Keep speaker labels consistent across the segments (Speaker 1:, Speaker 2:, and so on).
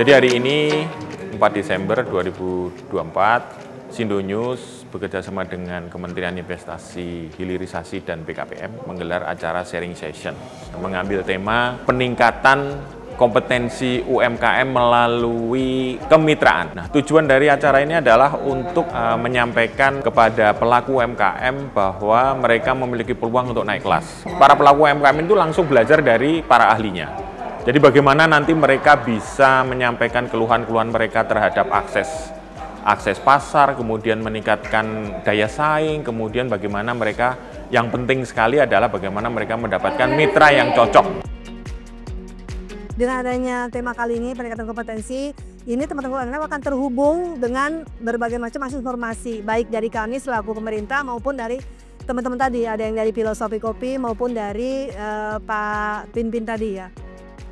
Speaker 1: Jadi hari ini 4 Desember 2024, Sindo News bekerjasama dengan Kementerian Investasi, Hilirisasi, dan BKPM menggelar acara sharing session. Mengambil tema peningkatan kompetensi UMKM melalui kemitraan. Nah, tujuan dari acara ini adalah untuk menyampaikan kepada pelaku UMKM bahwa mereka memiliki peluang untuk naik kelas. Para pelaku UMKM itu langsung belajar dari para ahlinya. Jadi bagaimana nanti mereka bisa menyampaikan keluhan-keluhan mereka terhadap akses pasar, kemudian meningkatkan daya saing, kemudian bagaimana mereka, yang penting sekali adalah bagaimana mereka mendapatkan mitra yang cocok.
Speaker 2: Dengan adanya tema kali ini, peningkatan kompetensi, ini teman-teman UMKM akan terhubung dengan berbagai macam akses informasi, baik dari kami selaku pemerintah maupun dari teman-teman tadi, ada yang dari Filosofi Kopi maupun dari Pak Pinpin tadi ya.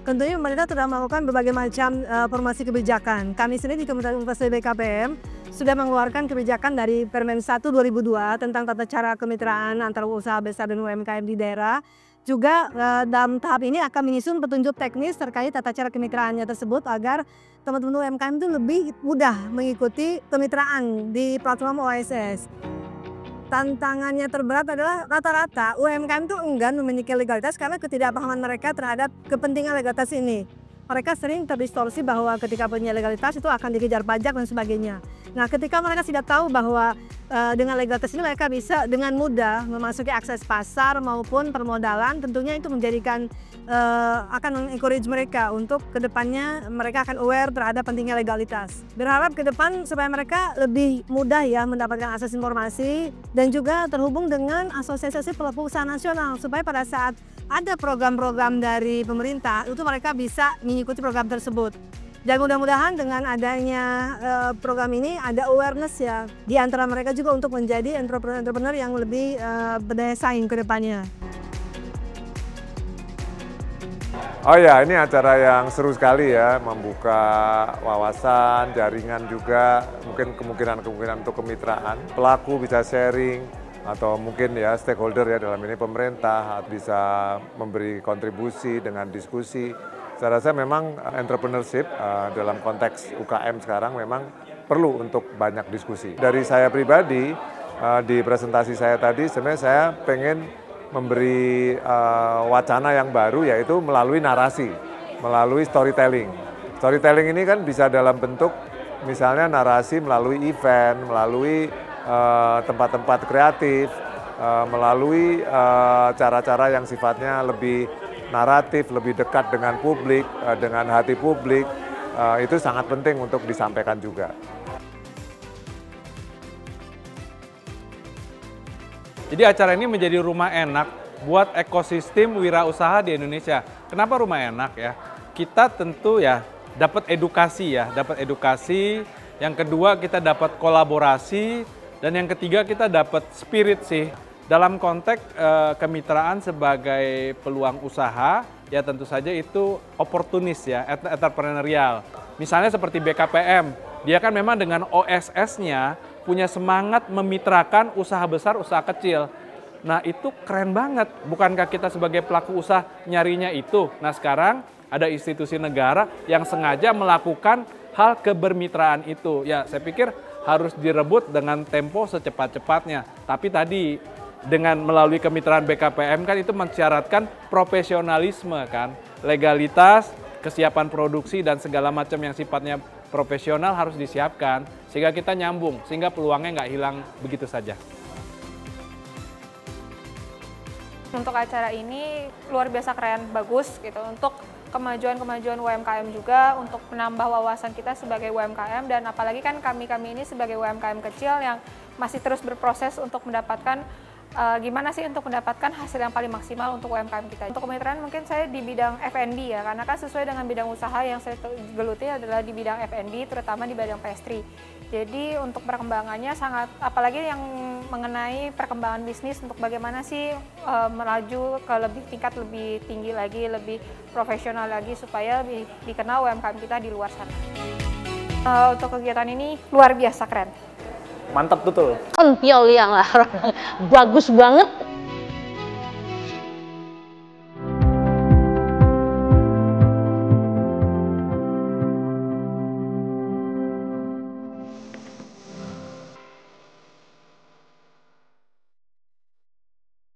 Speaker 2: Tentunya pemerintah telah melakukan berbagai macam formasi kebijakan. Kami sendiri di Kementerian Investasi BKPM sudah mengeluarkan kebijakan dari Permen 1 2002 tentang tata cara kemitraan antara usaha besar dan UMKM di daerah. Juga dalam tahap ini akan menyusun petunjuk teknis terkait tata cara kemitraannya tersebut agar teman-teman UMKM itu lebih mudah mengikuti kemitraan di platform OSS. Tantangannya terberat adalah rata-rata UMKM itu enggan memiliki legalitas karena ketidakpahaman mereka terhadap kepentingan legalitas ini. Mereka sering terdistorsi bahwa ketika punya legalitas itu akan dikejar pajak dan sebagainya. Nah, ketika mereka tidak tahu bahwa dengan legalitas ini mereka bisa dengan mudah memasuki akses pasar maupun permodalan, tentunya itu menjadikan akan mengencourage mereka untuk kedepannya mereka akan aware terhadap pentingnya legalitas. Berharap ke depan supaya mereka lebih mudah ya mendapatkan akses informasi dan juga terhubung dengan asosiasi pelaku usaha nasional supaya pada saat ada program-program dari pemerintah itu mereka bisa mengikuti program tersebut. Dan mudah-mudahan dengan adanya program ini ada awareness ya di antara mereka juga untuk menjadi entrepreneur yang lebih berdaya saing ke depannya.
Speaker 3: Oh ya, ini acara yang seru sekali ya, membuka wawasan, jaringan juga, mungkin kemungkinan untuk kemitraan. Pelaku bisa sharing, atau mungkin ya stakeholder ya dalam ini pemerintah bisa memberi kontribusi dengan diskusi. Saya rasa memang entrepreneurship dalam konteks UKM sekarang memang perlu untuk banyak diskusi. Dari saya pribadi, di presentasi saya tadi sebenarnya saya pengen memberi wacana yang baru yaitu melalui narasi, melalui storytelling. Storytelling ini kan bisa dalam bentuk misalnya narasi melalui event, melalui tempat-tempat kreatif, melalui cara-cara yang sifatnya lebih naratif, lebih dekat dengan publik, dengan hati publik, itu sangat penting untuk disampaikan juga.
Speaker 4: Jadi acara ini menjadi rumah enak buat ekosistem wirausaha di Indonesia. Kenapa rumah enak ya? Kita tentu ya dapat edukasi ya, Yang kedua kita dapat kolaborasi, dan yang ketiga kita dapat spirit sih. Dalam konteks kemitraan sebagai peluang usaha, ya tentu saja itu oportunis ya, entrepreneurial. Misalnya seperti BKPM, dia kan memang dengan OSS-nya punya semangat memitrakan usaha besar, usaha kecil. Nah itu keren banget, bukankah kita sebagai pelaku usaha nyarinya itu? Nah sekarang ada institusi negara yang sengaja melakukan hal kebermitraan itu. Ya saya pikir harus direbut dengan tempo secepat-cepatnya. Tapi tadi dengan melalui kemitraan BKPM kan itu mensyaratkan profesionalisme kan. Legalitas, kesiapan produksi dan segala macam yang sifatnya profesional harus disiapkan sehingga kita nyambung, sehingga peluangnya nggak hilang begitu saja.
Speaker 5: Untuk acara ini luar biasa keren, bagus gitu untuk kemajuan UMKM juga, untuk menambah wawasan kita sebagai UMKM, dan apalagi kan kami ini sebagai UMKM kecil yang masih terus berproses untuk mendapatkan gimana sih untuk mendapatkan hasil yang paling maksimal untuk UMKM kita. Untuk kemitraan mungkin saya di bidang F&B ya, karena kan sesuai dengan bidang usaha yang saya geluti adalah di bidang F&B, terutama di bidang pastry. Jadi untuk perkembangannya sangat, apalagi yang mengenai perkembangan bisnis untuk bagaimana sih melaju ke tingkat lebih tinggi lagi, lebih profesional lagi supaya dikenal UMKM kita di luar sana. Untuk kegiatan ini luar biasa keren.
Speaker 6: Mantap betul.
Speaker 7: Kan piau yang bagus banget.